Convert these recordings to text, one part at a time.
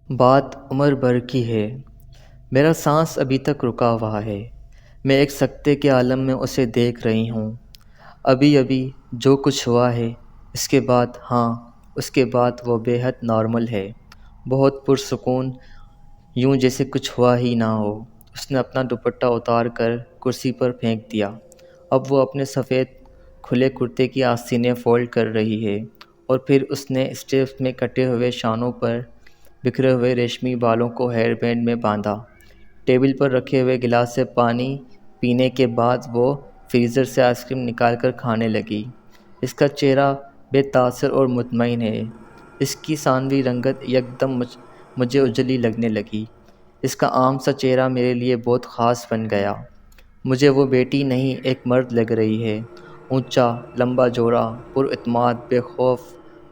بات عمر بھر کی ہے، میرا سانس ابھی تک رکا ہوا ہے۔ میں ایک سکتے کے عالم میں اسے دیکھ رہی ہوں۔ ابھی ابھی جو کچھ ہوا ہے، اس کے بعد اس کے بعد وہ بے حد نارمل ہے، بہت پرسکون، یوں جیسے کچھ ہوا ہی نہ ہو۔ اس نے اپنا دوپٹہ اتار کر کرسی پر پھینک دیا۔ اب وہ اپنے سفید کھلے کرتے کی آستینیں فولڈ کر رہی ہے، اور پھر اس نے اسٹیپس میں کٹے ہوئے شانوں پر بکھرے ہوئے ریشمی بالوں کو ہیئر بینڈ میں باندھا۔ ٹیبل پر رکھے ہوئے گلاس سے پانی پینے کے بعد وہ فریزر سے آئس کریم نکال کر کھانے لگی۔ اس کا چہرہ بے تاثر اور مطمئن ہے۔ اس کی سانوی رنگت یکدم مجھے اجلی لگنے لگی۔ اس کا عام سا چہرہ میرے لیے بہت خاص بن گیا۔ مجھے وہ بیٹی نہیں، ایک مرد لگ رہی ہے، اونچا، لمبا جوڑا، پر اعتماد، بے خوف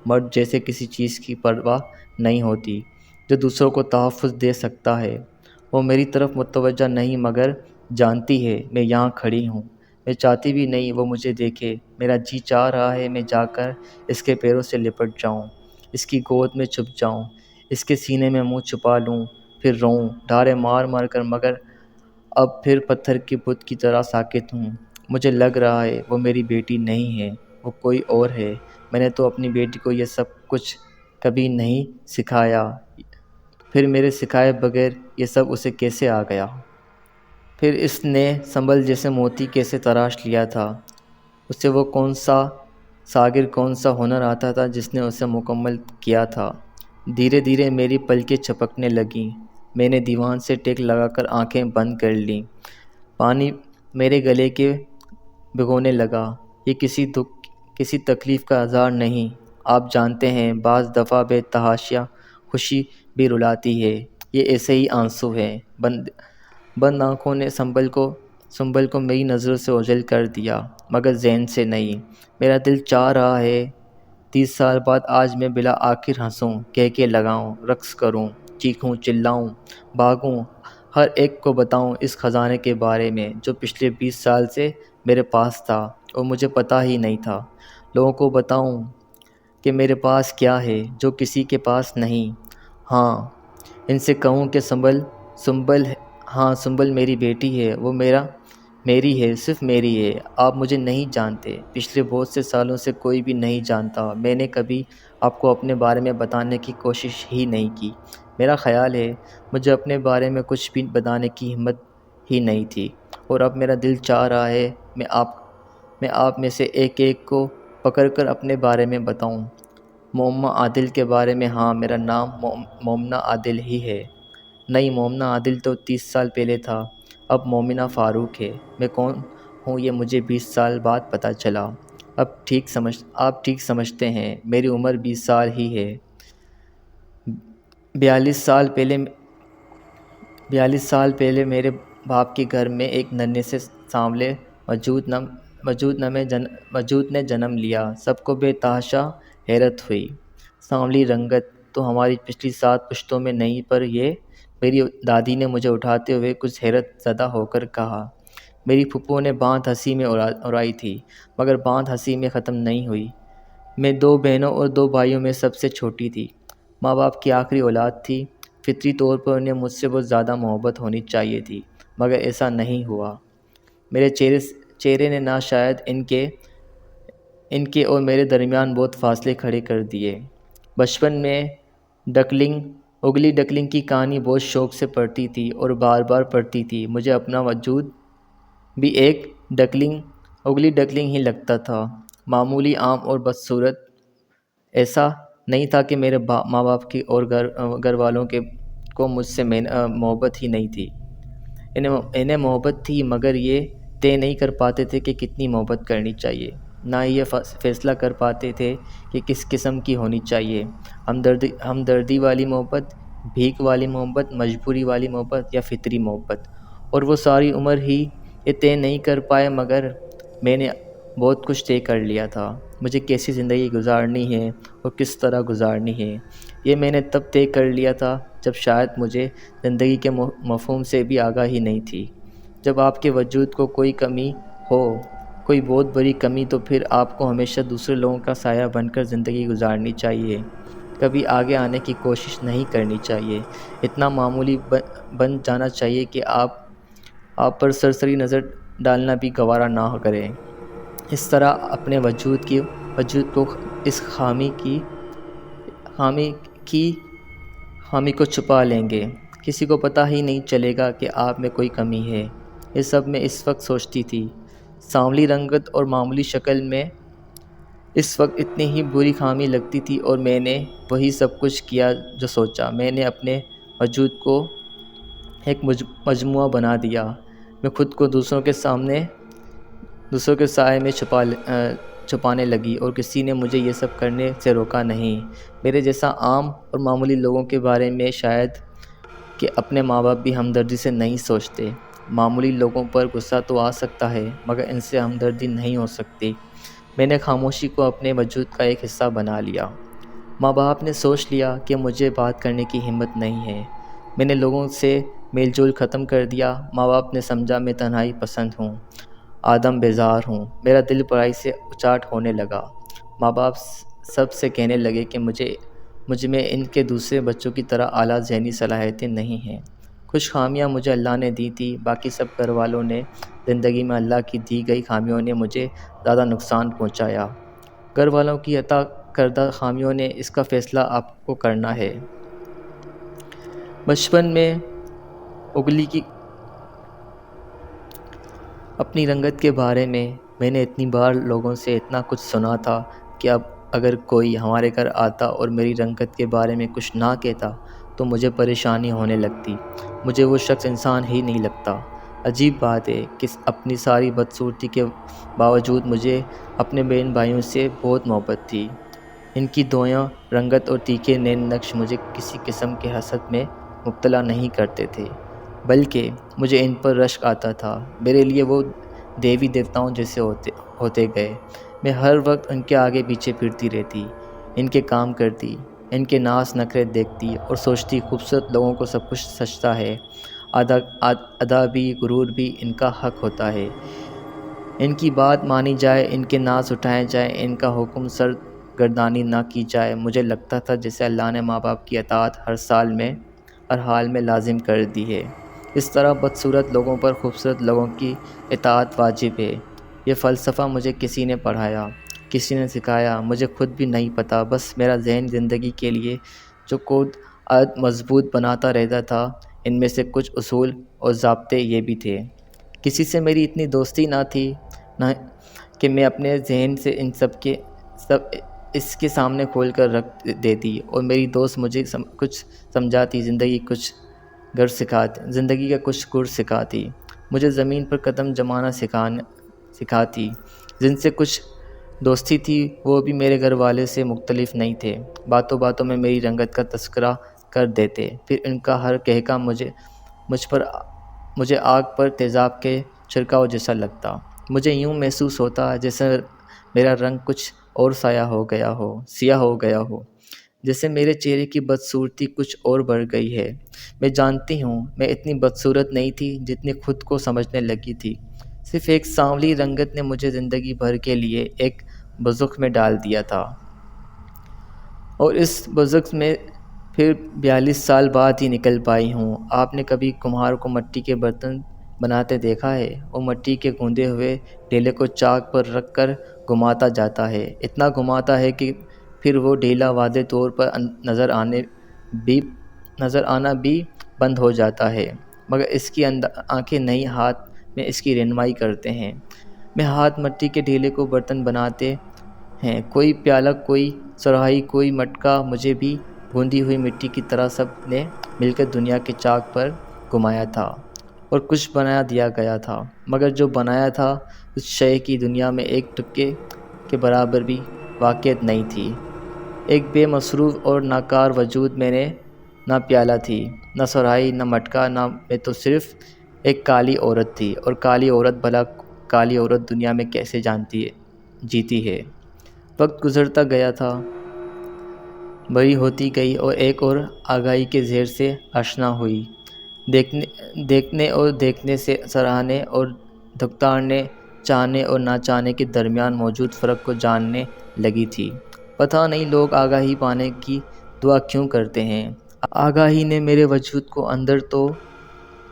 مرد جیسے کسی چیز کی پرواہ نہیں ہوتی، جو دوسروں کو تحفظ دے سکتا ہے۔ وہ میری طرف متوجہ نہیں، مگر جانتی ہے میں یہاں کھڑی ہوں۔ میں چاہتی بھی نہیں وہ مجھے دیکھے۔ میرا جی چاہ رہا ہے میں جا کر اس کے پیروں سے لپٹ جاؤں، اس کی گود میں چھپ جاؤں، اس کے سینے میں منہ چھپا لوں، پھر روؤں ڈھارے مار مار کر، مگر اب پھر پتھر کے بت کی طرح ساکت ہوں۔ مجھے لگ رہا ہے وہ میری بیٹی نہیں ہے، وہ کوئی اور ہے۔ میں نے تو اپنی بیٹی کو یہ سب کچھ کبھی نہیں سکھایا، پھر میرے سکھائے بغیر یہ سب اسے کیسے آ گیا؟ پھر اس نے سنبل جیسے موتی کیسے تراش لیا تھا؟ اسے وہ کون سا ساغر، کون سا ہنر آتا تھا جس نے اسے مکمل کیا تھا؟ دھیرے دھیرے میری پلکیں چھپکنے لگیں۔ میں نے دیوان سے ٹیک لگا کر آنکھیں بند کر لیں۔ پانی میرے گلے کے بھگونے لگا۔ یہ کسی تکلیف کا اظہار نہیں، آپ جانتے ہیں، بعض دفعہ بے تحاشا خوشی بھی رلاتی ہے۔ یہ ایسے ہی آنسو ہیں۔ بند آنکھوں نے سنبل کو میری نظروں سے اوجھل کر دیا، مگر ذہن سے نہیں۔ میرا دل چاہ رہا ہے 30 سال بعد آج میں بلا آخر ہنسوں، کہکے لگاؤں، رقص کروں، چیخوں، چلاؤں، بھاگوں، ہر ایک کو بتاؤں اس خزانے کے بارے میں جو پچھلے 20 سال سے میرے پاس تھا اور مجھے پتہ ہی نہیں تھا۔ لوگوں کو بتاؤں کہ میرے پاس کیا ہے جو کسی کے پاس نہیں۔ ان سے کہوں کہ سنبل میری بیٹی ہے، وہ میری ہے، صرف میری ہے۔ آپ مجھے نہیں جانتے، پچھلے بہت سے سالوں سے کوئی بھی نہیں جانتا۔ میں نے کبھی آپ کو اپنے بارے میں بتانے کی کوشش ہی نہیں کی۔ میرا خیال ہے مجھے اپنے بارے میں کچھ بھی بتانے کی ہمت ہی نہیں تھی، اور اب میرا دل چاہ رہا ہے میں آپ میں سے ایک ایک کو پکڑ کر اپنے بارے میں بتاؤں۔ مومنہ عادل کے بارے میں، میرا نام مومنہ عادل ہی ہے۔ نہیں، مومنہ عادل تو 30 سال پہلے تھا، اب مومنہ فاروق ہے۔ میں کون ہوں یہ مجھے 20 سال بعد پتہ چلا۔ آپ ٹھیک سمجھتے ہیں، میری عمر 20 سال ہی ہے۔ 42 سال پہلے میرے باپ کے گھر میں ایک ننھے سے سانولے وجود نے جنم لیا۔ سب کو بے تحاشا حیرت ہوئی۔ سانولی رنگت تو ہماری پچھلی 7 پشتوں میں نہیں، پر یہ میری دادی نے مجھے اٹھاتے ہوئے کچھ حیرت زدہ ہو کر کہا۔ میری پھپھو نے بانت ہنسی میں اڑائی تھی، مگر بانت ہنسی میں ختم نہیں ہوئی۔ میں 2 بہنوں اور 2 بھائیوں میں سب سے چھوٹی تھی، ماں باپ کی آخری اولاد تھی۔ فطری طور پر انہیں مجھ سے بہت زیادہ محبت ہونی چاہیے تھی، مگر ایسا نہیں ہوا۔ میرے چہرے نے نہ شاید ان کے اور میرے درمیان بہت فاصلے کھڑے کر دیے۔ بچپن میں اگلی ڈکلنگ کی کہانی بہت شوق سے پڑھتی تھی اور بار بار پڑھتی تھی۔ مجھے اپنا وجود بھی ایک اگلی ڈکلنگ ہی لگتا تھا، معمولی، عام اور بدصورت۔ ایسا نہیں تھا کہ میرے ماں باپ کی اور گھر والوں کو مجھ سے محبت ہی نہیں تھی۔ انہیں محبت تھی، مگر یہ طے نہیں کر پاتے تھے کہ کتنی محبت کرنی چاہیے، نہ ہی یہ فیصلہ کر پاتے تھے کہ کس قسم کی ہونی چاہیے، ہمدردی والی محبت، بھیک والی محبت، مجبوری والی محبت یا فطری محبت۔ اور وہ ساری عمر ہی یہ طے نہیں کر پائے، مگر میں نے بہت کچھ طے کر لیا تھا۔ مجھے کیسی زندگی گزارنی ہے اور کس طرح گزارنی ہے، یہ میں نے تب طے کر لیا تھا جب شاید مجھے زندگی کے مفہوم سے بھی آگاہی نہیں تھی۔ جب آپ کے وجود کو کوئی کمی ہو، کوئی بہت بڑی کمی، تو پھر آپ کو ہمیشہ دوسرے لوگوں کا سایہ بن کر زندگی گزارنی چاہیے۔ کبھی آگے آنے کی کوشش نہیں کرنی چاہیے۔ اتنا معمولی بن جانا چاہیے کہ آپ پر سرسری نظر ڈالنا بھی گوارا نہ کریں۔ اس طرح اپنے وجود کو اس خامی کو چھپا لیں گے۔ کسی کو پتہ ہی نہیں چلے گا کہ آپ میں کوئی کمی ہے۔ یہ سب میں اس وقت سوچتی تھی۔ سانولی رنگت اور معمولی شکل میں اس وقت اتنی ہی بری خامی لگتی تھی، اور میں نے وہی سب کچھ کیا جو سوچا۔ میں نے اپنے وجود کو ایک مجموعہ بنا دیا۔ میں خود کو دوسروں کے سائے میں چھپانے لگی، اور کسی نے مجھے یہ سب کرنے سے روکا نہیں۔ میرے جیسا عام اور معمولی لوگوں کے بارے میں شاید کہ اپنے ماں باپ بھی ہمدردی سے نہیں سوچتے۔ معمولی لوگوں پر غصہ تو آ سکتا ہے، مگر ان سے ہمدردی نہیں ہو سکتی۔ میں نے خاموشی کو اپنے وجود کا ایک حصہ بنا لیا۔ ماں باپ نے سوچ لیا کہ مجھے بات کرنے کی ہمت نہیں ہے۔ میں نے لوگوں سے میل جول ختم کر دیا۔ ماں باپ نے سمجھا میں تنہائی پسند ہوں، آدم بیزار ہوں۔ میرا دل برائی سے اچاٹ ہونے لگا۔ ماں باپ سب سے کہنے لگے کہ مجھ میں ان کے دوسرے بچوں کی طرح اعلیٰ ذہنی صلاحیتیں نہیں ہیں۔ کچھ خامیاں مجھے اللہ نے دی تھی، باقی سب گھر والوں نے۔ زندگی میں اللہ کی دی گئی خامیوں نے مجھے زیادہ نقصان پہنچایا۔ گھر والوں کی عطا کردہ خامیوں نے، اس کا فیصلہ آپ کو کرنا ہے۔ بچپن میں اگلی کی اپنی رنگت کے بارے میں نے اتنی بار لوگوں سے اتنا کچھ سنا تھا کہ اب اگر کوئی ہمارے گھر آتا اور میری رنگت کے بارے میں کچھ نہ کہتا تو مجھے پریشانی ہونے لگتی۔ مجھے وہ شخص انسان ہی نہیں لگتا۔ عجیب بات ہے کہ اپنی ساری بدصورتی کے باوجود مجھے اپنے بہن بھائیوں سے بہت محبت تھی۔ ان کی دویاں رنگت اور تیکھے نین نقش مجھے کسی قسم کے حسد میں مبتلا نہیں کرتے تھے، بلکہ مجھے ان پر رشک آتا تھا۔ میرے لیے وہ دیوی دیوتاؤں جیسے ہوتے گئے۔ میں ہر وقت ان کے آگے پیچھے پھرتی رہتی، ان کے کام کرتی، ان کے ناز نخرے دیکھتی اور سوچتی خوبصورت لوگوں کو سب کچھ سجتا ہے، ادا بھی غرور بھی ان کا حق ہوتا ہے، ان کی بات مانی جائے، ان کے ناز اٹھائے جائیں، ان کا حکم سرگردانی نہ کی جائے۔ مجھے لگتا تھا جیسے اللہ نے ماں باپ کی اطاعت ہر حال میں لازم کر دی ہے۔ اس طرح بدصورت لوگوں پر خوبصورت لوگوں کی اطاعت واجب ہے۔ یہ فلسفہ مجھے کسی نے پڑھایا، کسی نے سکھایا، مجھے خود بھی نہیں پتا۔ بس میرا ذہن زندگی کے لیے جو کوڈ مضبوط بناتا رہتا تھا۔ ان میں سے کچھ اصول اور ضابطے یہ بھی تھے۔ کسی سے میری اتنی دوستی نہ تھی کہ میں اپنے ذہن سے ان سب اس کے سامنے کھول کر رکھ دیتی، اور میری دوست مجھے کچھ سمجھاتی، زندگی کا کچھ گر سکھاتی، مجھے زمین پر قدم جمانا سکھاتی۔ جن سے کچھ دوستی تھی وہ بھی میرے گھر والے سے مختلف نہیں تھے۔ باتوں باتوں میں میری رنگت کا تذکرہ کر دیتے، پھر ان کا ہر کہکا مجھے آگ پر تیزاب کے چھڑکاؤ جیسا لگتا۔ مجھے یوں محسوس ہوتا جیسے میرا رنگ کچھ اور سیاہ ہو گیا ہو، جیسے میرے چہرے کی بدصورتی کچھ اور بڑھ گئی ہے۔ میں جانتی ہوں میں اتنی بدصورت نہیں تھی جتنی خود کو سمجھنے لگی تھی۔ صرف ایک سانولی رنگت نے مجھے زندگی بھر کے لیے ایک دوزخ میں ڈال دیا تھا، اور اس دوزخ میں پھر 42 سال بعد ہی نکل پائی ہوں۔ آپ نے کبھی کمہار کو مٹی کے برتن بناتے دیکھا ہے؟ وہ مٹی کے گوندے ہوئے ڈھیلے کو چاک پر رکھ کر گھماتا جاتا ہے، اتنا گھماتا ہے کہ پھر وہ ڈھیلا واضح طور پر نظر آنا بھی بند ہو جاتا ہے، مگر اس کی آنکھیں نہیں، ہاتھ میں اس کی رہنمائی کرتے ہیں۔ میں ہاتھ مٹی کے ڈھیلے کو برتن بناتے ہیں، کوئی پیالہ، کوئی سراہی، کوئی مٹکا، مجھے بھی گوندی ہوئی مٹی کی طرح سب نے مل کر دنیا کے چاک پر گھمایا تھا اور کچھ بنا دیا گیا تھا، مگر جو بنایا تھا اس شے کی دنیا میں ایک ٹکے کے برابر بھی واقعیت نہیں تھی۔ ایک بے مصروف اور ناکار وجود میں نے، نہ پیالہ تھی، نہ سراہی، نہ مٹکا، نہ میں تو صرف ایک کالی عورت تھی، اور کالی عورت، بھلا کالی عورت دنیا میں کیسے جیتی ہے؟ وقت گزرتا گیا تھا، بڑی ہوتی گئی اور ایک اور آگاہی کے زہر سے آشنا ہوئی۔ دیکھنے سے سراہنے اور دھکتارنے، چاہنے اور نہ چاہنے کے درمیان موجود فرق کو جاننے لگی تھی۔ پتہ نہیں لوگ آگاہی پانے کی دعا کیوں کرتے ہیں؟ آگاہی نے میرے وجود کو اندر تو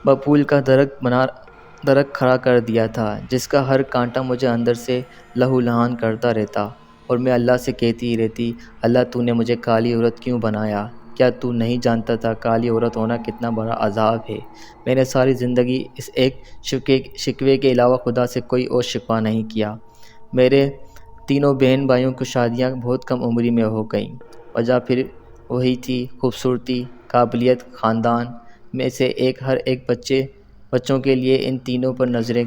ببول کا درخت کھڑا کر دیا تھا، جس کا ہر کانٹا مجھے اندر سے لہو لہان کرتا رہتا، اور میں اللہ سے کہتی ہی رہتی، اللہ تو نے مجھے کالی عورت کیوں بنایا؟ کیا تو نہیں جانتا تھا کالی عورت ہونا کتنا بڑا عذاب ہے؟ میں نے ساری زندگی اس ایک شکوے کے علاوہ خدا سے کوئی اور شکوہ نہیں کیا۔ میرے تینوں بہن بھائیوں کی شادیاں بہت کم عمری میں ہو گئیں۔ وجہ پھر وہی تھی، خوبصورتی، قابلیت، خاندان میں سے ہر ایک بچوں کے لیے ان تینوں پر نظریں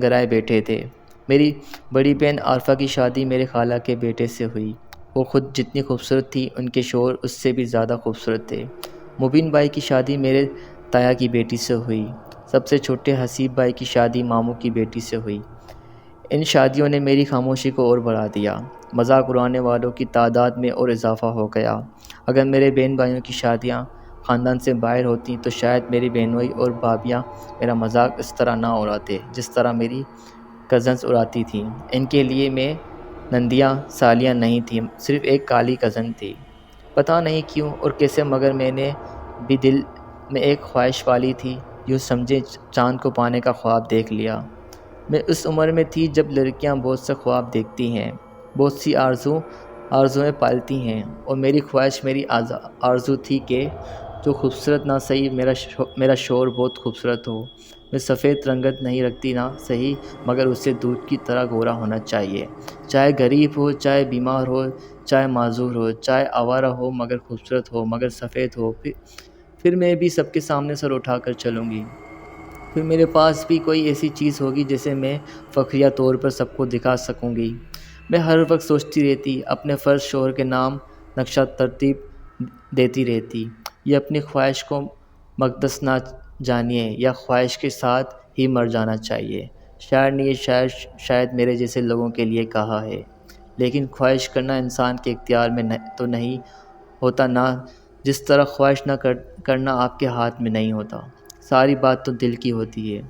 گرائے بیٹھے تھے۔ میری بڑی بہن عارفہ کی شادی میرے خالہ کے بیٹے سے ہوئی۔ وہ خود جتنی خوبصورت تھی، ان کے شوہر اس سے بھی زیادہ خوبصورت تھے۔ مبین بھائی کی شادی میرے تایا کی بیٹی سے ہوئی۔ سب سے چھوٹے حسیب بھائی کی شادی ماموں کی بیٹی سے ہوئی۔ ان شادیوں نے میری خاموشی کو اور بڑھا دیا۔ مذاق اڑانے والوں کی تعداد میں اور اضافہ ہو گیا۔ اگر میرے بہن بھائیوں کی شادیاں خاندان سے باہر ہوتی تو شاید میری بہنوئی اور بھابیاں میرا مذاق اس طرح نہ اڑاتے جس طرح میری کزنز اڑاتی تھیں۔ ان کے لیے میں نندیاں سالیاں نہیں تھیں، صرف ایک کالی کزن تھی۔ پتہ نہیں کیوں اور کیسے، مگر میں نے بھی دل میں ایک خواہش پالی تھی، یوں سمجھے چاند کو پانے کا خواب دیکھ لیا۔ میں اس عمر میں تھی جب لڑکیاں بہت سے خواب دیکھتی ہیں، بہت سی آرزویں پالتی ہیں، اور میری خواہش، میری آرزو تھی کہ جو خوبصورت نہ صحیح میرا شوہر بہت خوبصورت ہو۔ میں سفید رنگت نہیں رکھتی نہ صحیح، مگر اسے دودھ کی طرح گورا ہونا چاہیے، چاہے غریب ہو، چاہے بیمار ہو، چاہے معذور ہو، چاہے آوارہ ہو، مگر خوبصورت ہو، مگر سفید ہو۔ پھر میں بھی سب کے سامنے سر اٹھا کر چلوں گی۔ پھر میرے پاس بھی کوئی ایسی چیز ہوگی جسے میں فخریہ طور پر سب کو دکھا سکوں گی۔ میں ہر وقت سوچتی رہتی، اپنے فرض شوہر کے نام نقشہ ترتیب دیتی رہتی، یہ اپنی خواہش کو مقدس نہ جانیے، یا خواہش کے ساتھ ہی مر جانا چاہیے۔ شاعر نے یہ شاید میرے جیسے لوگوں کے لیے کہا ہے، لیکن خواہش کرنا انسان کے اختیار میں تو نہیں ہوتا، نہ جس طرح خواہش نہ کرنا آپ کے ہاتھ میں نہیں ہوتا۔ ساری بات تو دل کی ہوتی ہے۔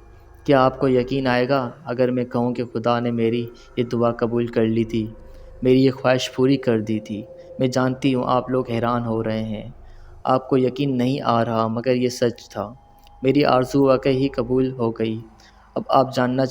کیا آپ کو یقین آئے گا اگر میں کہوں کہ خدا نے میری یہ دعا قبول کر لی تھی، میری یہ خواہش پوری کر دی تھی؟ میں جانتی ہوں آپ لوگ حیران ہو رہے ہیں، آپ کو یقین نہیں آ رہا، مگر یہ سچ تھا۔ میری آرزو واقعی ہی قبول ہو گئی۔ اب آپ جاننا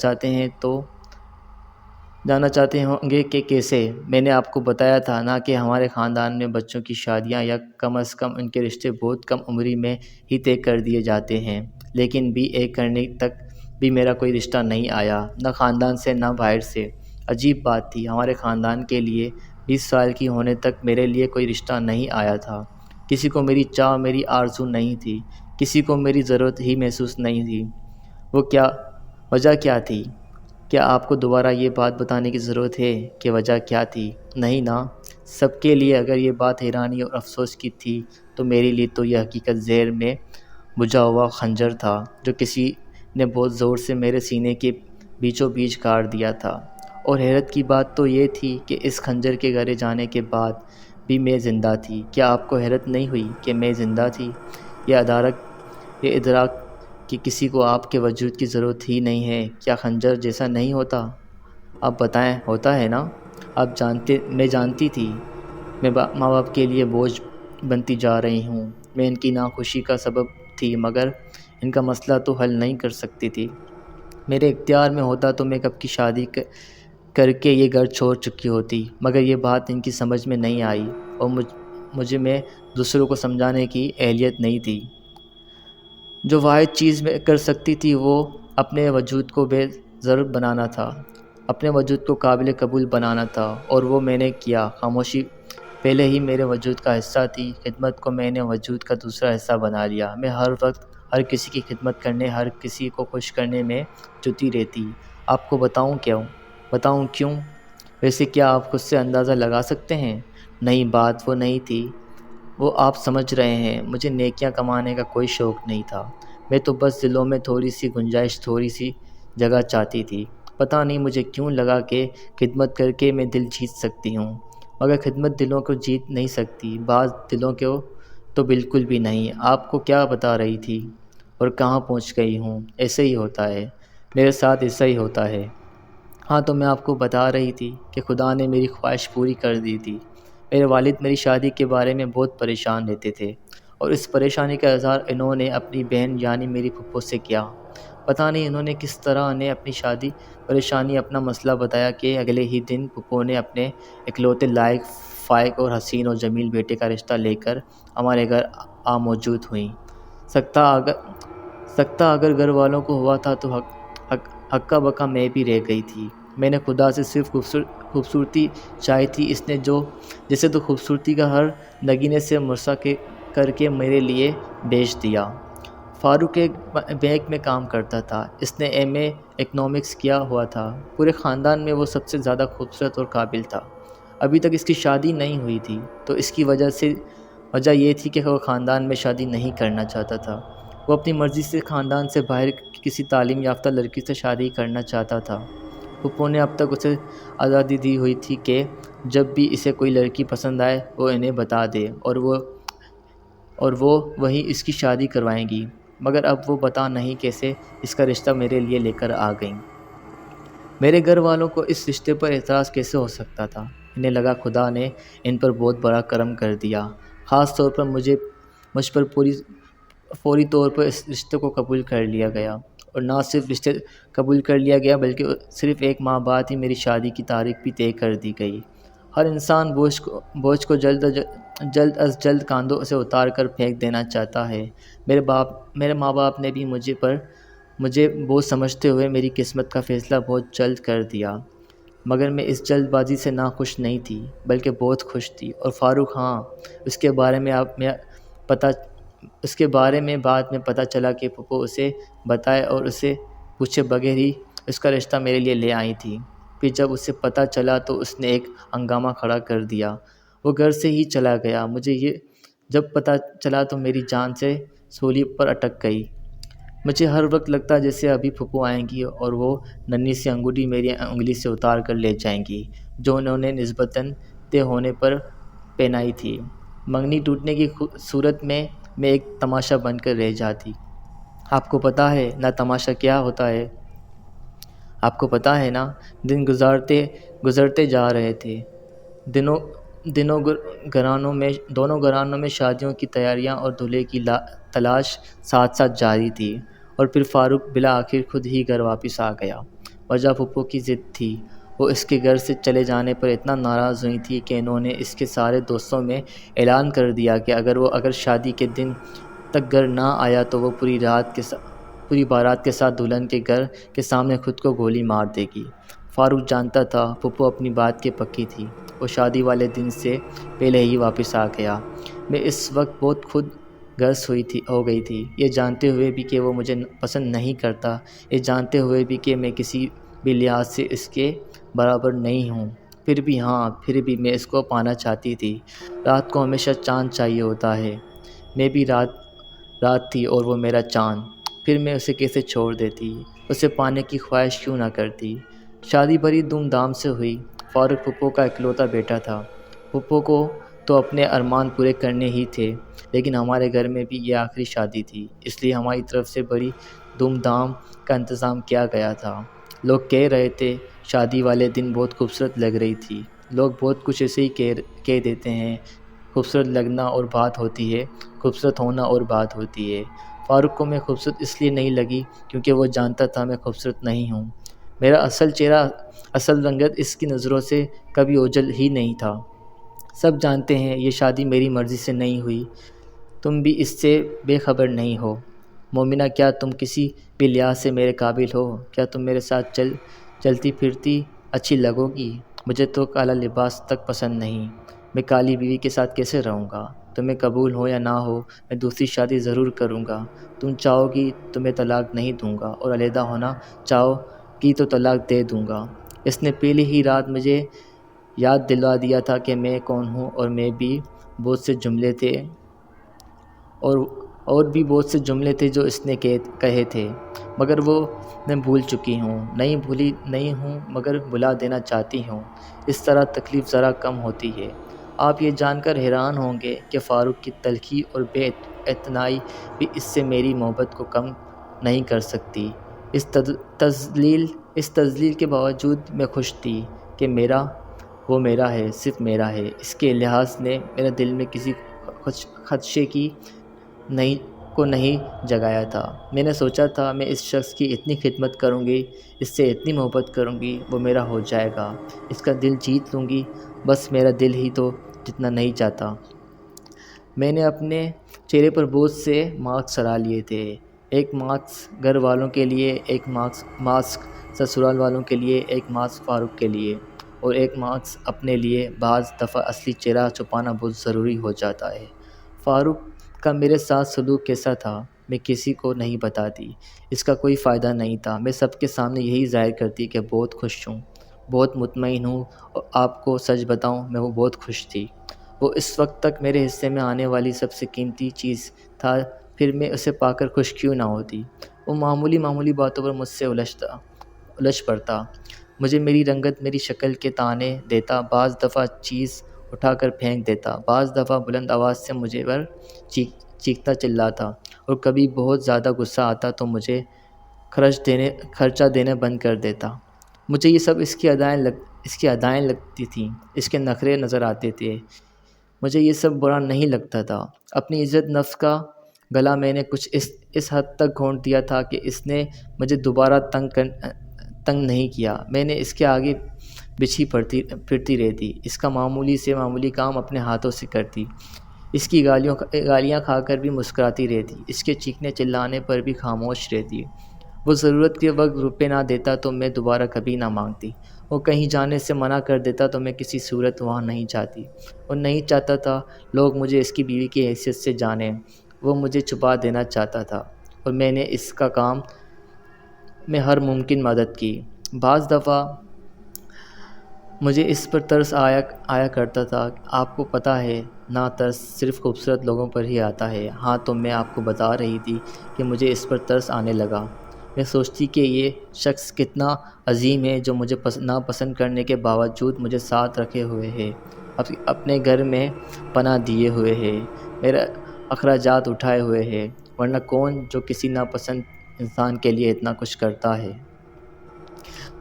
چاہتے ہوں گے کہ کیسے۔ میں نے آپ کو بتایا تھا نا کہ ہمارے خاندان میں بچوں کی شادیاں یا کم از کم ان کے رشتے بہت کم عمری میں ہی طے کر دیے جاتے ہیں، لیکن BA کرنے تک بھی میرا کوئی رشتہ نہیں آیا، نہ خاندان سے نہ باہر سے۔ عجیب بات تھی، ہمارے خاندان کے لیے 20 سال کی ہونے تک میرے لیے کوئی رشتہ نہیں آیا تھا۔ کسی کو میری چاہ، میری آرزو نہیں تھی، کسی کو میری ضرورت ہی محسوس نہیں تھی۔ وجہ کیا تھی؟ کیا آپ کو دوبارہ یہ بات بتانے کی ضرورت ہے کہ وجہ کیا تھی؟ نہیں نا؟ سب کے لیے اگر یہ بات حیرانی اور افسوس کی تھی تو میرے لیے تو یہ حقیقت زہر میں بجھا ہوا خنجر تھا جو کسی نے بہت زور سے میرے سینے کے بیچوں بیچ کاٹ دیا تھا۔ اور حیرت کی بات تو یہ تھی کہ اس خنجر کے گھرے جانے کے بعد بھی میں زندہ تھی۔ کیا آپ کو حیرت نہیں ہوئی کہ میں زندہ تھی؟ یہ ادراک کہ کسی کو آپ کے وجود کی ضرورت ہی نہیں ہے، کیا خنجر جیسا نہیں ہوتا؟ آپ بتائیں، ہوتا ہے نا؟ میں جانتی تھی میں ماں باپ کے لیے بوجھ بنتی جا رہی ہوں، میں ان کی ناخوشی کا سبب تھی، مگر ان کا مسئلہ تو حل نہیں کر سکتی تھی۔ میرے اختیار میں ہوتا تو میں کب کی شادی کر کے یہ گھر چھوڑ چکی ہوتی، مگر یہ بات ان کی سمجھ میں نہیں آئی، اور مجھے میں دوسروں کو سمجھانے کی اہلیت نہیں تھی۔ جو واحد چیز میں کر سکتی تھی وہ اپنے وجود کو بے ضرر بنانا تھا، اپنے وجود کو قابل قبول بنانا تھا، اور وہ میں نے کیا۔ خاموشی پہلے ہی میرے وجود کا حصہ تھی، خدمت کو میں نے وجود کا دوسرا حصہ بنا لیا۔ میں ہر وقت ہر کسی کی خدمت کرنے، ہر کسی کو خوش کرنے میں جٹی رہتی۔ آپ کو بتاؤں کیوں؟ ویسے کیا آپ خود سے اندازہ لگا سکتے ہیں؟ نہیں، بات وہ نہیں تھی، وہ آپ سمجھ رہے ہیں۔ مجھے نیکیاں کمانے کا کوئی شوق نہیں تھا، میں تو بس دلوں میں تھوڑی سی گنجائش، تھوڑی سی جگہ چاہتی تھی۔ پتہ نہیں مجھے کیوں لگا کہ خدمت کر کے میں دل جیت سکتی ہوں، مگر خدمت دلوں کو جیت نہیں سکتی، بعض دلوں کو تو بالکل بھی نہیں۔ آپ کو کیا بتا رہی تھی اور کہاں پہنچ گئی ہوں؟ ایسے ہی ہوتا ہے، میرے ساتھ ایسا ہی ہوتا ہے۔ ہاں، تو میں آپ کو بتا رہی تھی کہ خدا نے میری خواہش پوری کر دی تھی۔ میرے والد میری شادی کے بارے میں بہت پریشان رہتے تھے اور اس پریشانی کا اظہار انہوں نے اپنی بہن یعنی میری پھپھو سے کیا۔ پتہ نہیں انہوں نے کس طرح انہیں اپنی شادی پریشانی اپنا مسئلہ بتایا کہ اگلے ہی دن پھپھو نے اپنے اکلوتے لائق فائق اور حسین اور جمیل بیٹے کا رشتہ لے کر ہمارے گھر موجود ہوئیں۔ سکتہ اگر گھر والوں کو ہوا تھا تو ہکا بکا میں بھی رہ گئی تھی۔ میں نے خدا سے صرف خوبصورتی چاہی تھی، اس نے جسے تو خوبصورتی کا ہر نگینے سے مرصع کر کے میرے لیے بیچ دیا۔ فاروق ایک بینک میں کام کرتا تھا۔ اس نے ایم اے اکنامکس کیا ہوا تھا۔ پورے خاندان میں وہ سب سے زیادہ خوبصورت اور قابل تھا۔ ابھی تک اس کی شادی نہیں ہوئی تھی تو اس کی وجہ یہ تھی کہ وہ خاندان میں شادی نہیں کرنا چاہتا تھا۔ وہ اپنی مرضی سے خاندان سے باہر کسی تعلیم یافتہ لڑکی سے شادی کرنا چاہتا تھا۔ پھپھو نے اب تک اسے آزادی دی ہوئی تھی کہ جب بھی اسے کوئی لڑکی پسند آئے وہ انہیں بتا دے اور وہ وہیں اس کی شادی کروائیں گی، مگر اب وہ پتہ نہیں کیسے اس کا رشتہ میرے لیے لے کر آ گئیں۔ میرے گھر والوں کو اس رشتے پر اعتراض کیسے ہو سکتا تھا؟ انہیں لگا خدا نے ان پر بہت بڑا کرم کر دیا۔ خاص طور پر مجھ پر فوری طور پر اس رشتے کو قبول کر لیا گیا، اور نہ صرف رشتے قبول کر لیا گیا بلکہ صرف ایک ماہ بعد ہی میری شادی کی تاریخ بھی طے کر دی گئی۔ ہر انسان بوجھ کو جلد از جلد کاندھوں سے اتار کر پھینک دینا چاہتا ہے۔ میرے ماں باپ نے بھی مجھے بوجھ سمجھتے ہوئے میری قسمت کا فیصلہ بہت جلد کر دیا، مگر میں اس جلد بازی سے ناخوش نہیں تھی بلکہ بہت خوش تھی۔ اور فاروق، ہاں، اس کے بارے میں بعد میں پتہ چلا کہ پھپھو اسے بتائے اور اسے پوچھے بغیر ہی اس کا رشتہ میرے لیے لے آئی تھی۔ پھر جب اسے پتہ چلا تو اس نے ایک ہنگامہ کھڑا کر دیا، وہ گھر سے ہی چلا گیا۔ مجھے یہ جب پتہ چلا تو میری جان سے سولی پر اٹک گئی۔ مجھے ہر وقت لگتا جیسے ابھی پھپھو آئیں گی اور وہ ننھی سی انگوٹھی میری انگلی سے اتار کر لے جائیں گی جو انہوں نے نسبتاً طے ہونے پر پہنائی تھی۔ منگنی ٹوٹنے کی صورت میں ایک تماشا بن کر رہ جاتی۔ آپ کو پتہ ہے نا تماشا کیا ہوتا ہے؟ آپ کو پتہ ہے نا؟ دن گزرتے جا رہے تھے۔ دونوں گھرانوں میں شادیوں کی تیاریاں اور دولہے کی تلاش ساتھ ساتھ جاری تھی، اور پھر فاروق بالآخر خود ہی گھر واپس آ گیا۔ وجہ پھپھو کی ضد تھی۔ وہ اس کے گھر سے چلے جانے پر اتنا ناراض ہوئی تھی کہ انہوں نے اس کے سارے دوستوں میں اعلان کر دیا کہ اگر شادی کے دن تک گھر نہ آیا تو وہ پوری بارات کے ساتھ دلہن کے گھر کے سامنے خود کو گولی مار دے گی۔ فاروق جانتا تھا پھپھو اپنی بات کی پکی تھی۔ وہ شادی والے دن سے پہلے ہی واپس آ گیا۔ میں اس وقت بہت خود غرض ہو گئی تھی، یہ جانتے ہوئے بھی کہ وہ مجھے پسند نہیں کرتا، یہ جانتے ہوئے بھی کہ میں کسی بھی لحاظ سے اس کے برابر نہیں ہوں۔ پھر بھی میں اس کو پانا چاہتی تھی۔ رات کو ہمیشہ چاند چاہیے ہوتا ہے۔ میں بھی رات تھی اور وہ میرا چاند۔ پھر میں اسے کیسے چھوڑ دیتی؟ اسے پانے کی خواہش کیوں نہ کرتی؟ شادی بڑی دھوم دھام سے ہوئی۔ فاروق پھپھو کا اکلوتا بیٹا تھا۔ پھپھو کو تو اپنے ارمان پورے کرنے ہی تھے، لیکن ہمارے گھر میں بھی یہ آخری شادی تھی، اس لیے ہماری طرف سے بڑی دھوم دھام کا انتظام کیا گیا تھا۔ لوگ کہہ رہے تھے شادی والے دن بہت خوبصورت لگ رہی تھی۔ لوگ بہت کچھ ایسے ہی کہہ دیتے ہیں۔ خوبصورت لگنا اور بات ہوتی ہے، خوبصورت ہونا اور بات ہوتی ہے۔ فاروق کو میں خوبصورت اس لیے نہیں لگی کیونکہ وہ جانتا تھا میں خوبصورت نہیں ہوں۔ میرا اصل چہرہ، اصل رنگت اس کی نظروں سے کبھی اوجھل ہی نہیں تھا۔ سب جانتے ہیں یہ شادی میری مرضی سے نہیں ہوئی۔ تم بھی اس سے بے خبر نہیں ہو۔ مومنہ، کیا تم کسی بھی لحاظ سے میرے قابل ہو؟ کیا تم میرے ساتھ چلتی پھرتی اچھی لگو گی؟ مجھے تو کالا لباس تک پسند نہیں۔ میں کالی بیوی کے ساتھ کیسے رہوں گا؟ تمہیں قبول ہو یا نہ ہو، میں دوسری شادی ضرور کروں گا۔ تم چاہو گی تو میں طلاق نہیں دوں گا، اور علیحدہ ہونا چاہو گی تو طلاق دے دوں گا۔ اس نے پہلی ہی رات مجھے یاد دلا دیا تھا کہ میں کون ہوں، اور میں بھی بہت سے جملے تھے اور بھی بہت سے جملے تھے جو اس نے کہے تھے، مگر وہ میں بھول چکی ہوں۔ نہیں بھولی نہیں ہوں، مگر بھلا دینا چاہتی ہوں۔ اس طرح تکلیف ذرا کم ہوتی ہے۔ آپ یہ جان کر حیران ہوں گے کہ فاروق کی تلخی اور بے اعتنائی بھی اس سے میری محبت کو کم نہیں کر سکتی۔ اس تذلیل کے باوجود میں خوش تھی کہ میرا وہ میرا ہے، صرف میرا ہے۔ اس کے لحاظ نے میرے دل میں کسی خدشے نہیں جگایا تھا۔ میں نے سوچا تھا میں اس شخص کی اتنی خدمت کروں گی، اس سے اتنی محبت کروں گی، وہ میرا ہو جائے گا، اس کا دل جیت لوں گی، بس میرا دل ہی تو جتنا نہیں چاہتا۔ میں نے اپنے چہرے پر بہت سے ماسک سرا لیے تھے، ایک ماسک گھر والوں کے لیے، ایک ماسک سسرال والوں کے لیے، ایک ماسک فاروق کے لیے، اور ایک ماسک اپنے لیے۔ بعض دفعہ اصلی چہرہ چھپانا بہت ضروری ہو جاتا ہے۔ فاروق کا میرے ساتھ سلوک کیسا تھا میں کسی کو نہیں بتاتی، اس کا کوئی فائدہ نہیں تھا۔ میں سب کے سامنے یہی ظاہر کرتی کہ بہت خوش ہوں، بہت مطمئن ہوں، اور آپ کو سچ بتاؤں میں وہ بہت خوش تھی۔ وہ اس وقت تک میرے حصے میں آنے والی سب سے قیمتی چیز تھا، پھر میں اسے پا کر خوش کیوں نہ ہوتی۔ وہ معمولی باتوں پر مجھ سے الجھ پڑتا، مجھے میری رنگت، میری شکل کے طعنے دیتا، بعض دفعہ چیز اٹھا کر پھینک دیتا، بعض دفعہ بلند آواز سے مجھے پر چیختا چلاتا، اور کبھی بہت زیادہ غصہ آتا تو مجھے خرچہ دینے بند کر دیتا۔ مجھے یہ سب اس کی ادائیں لگتی تھیں، اس کے نخرے نظر آتے تھے۔ مجھے یہ سب برا نہیں لگتا تھا۔ اپنی عزت نفس کا گلا میں نے کچھ اس حد تک گھونٹ دیا تھا کہ اس نے مجھے دوبارہ تنگ نہیں کیا۔ میں نے اس کے آگے بچھی پھرتی رہتی، اس کا معمولی سے معمولی کام اپنے ہاتھوں سے کرتی، اس کی گالیاں کھا کر بھی مسکراتی رہتی، اس کے چیخنے چلانے پر بھی خاموش رہتی۔ وہ ضرورت کے وقت روپے نہ دیتا تو میں دوبارہ کبھی نہ مانگتی، وہ کہیں جانے سے منع کر دیتا تو میں کسی صورت وہاں نہیں جاتی، اور نہیں چاہتا تھا لوگ مجھے اس کی بیوی کی حیثیت سے جانیں۔ وہ مجھے چھپا دینا چاہتا تھا، اور میں نے اس کا کام میں ہر ممکن مدد کی۔ بعض دفعہ مجھے اس پر ترس آیا کرتا تھا، آپ کو پتہ ہے نا، ترس صرف خوبصورت لوگوں پر ہی آتا ہے۔ ہاں، تو میں آپ کو بتا رہی تھی کہ مجھے اس پر ترس آنے لگا۔ میں سوچتی کہ یہ شخص کتنا عظیم ہے جو مجھے ناپسند کرنے کے باوجود مجھے ساتھ رکھے ہوئے ہے، اپنے گھر میں پناہ دیے ہوئے ہے، میرے اخراجات اٹھائے ہوئے ہے، ورنہ کون جو کسی ناپسند انسان کے لیے اتنا کچھ کرتا ہے۔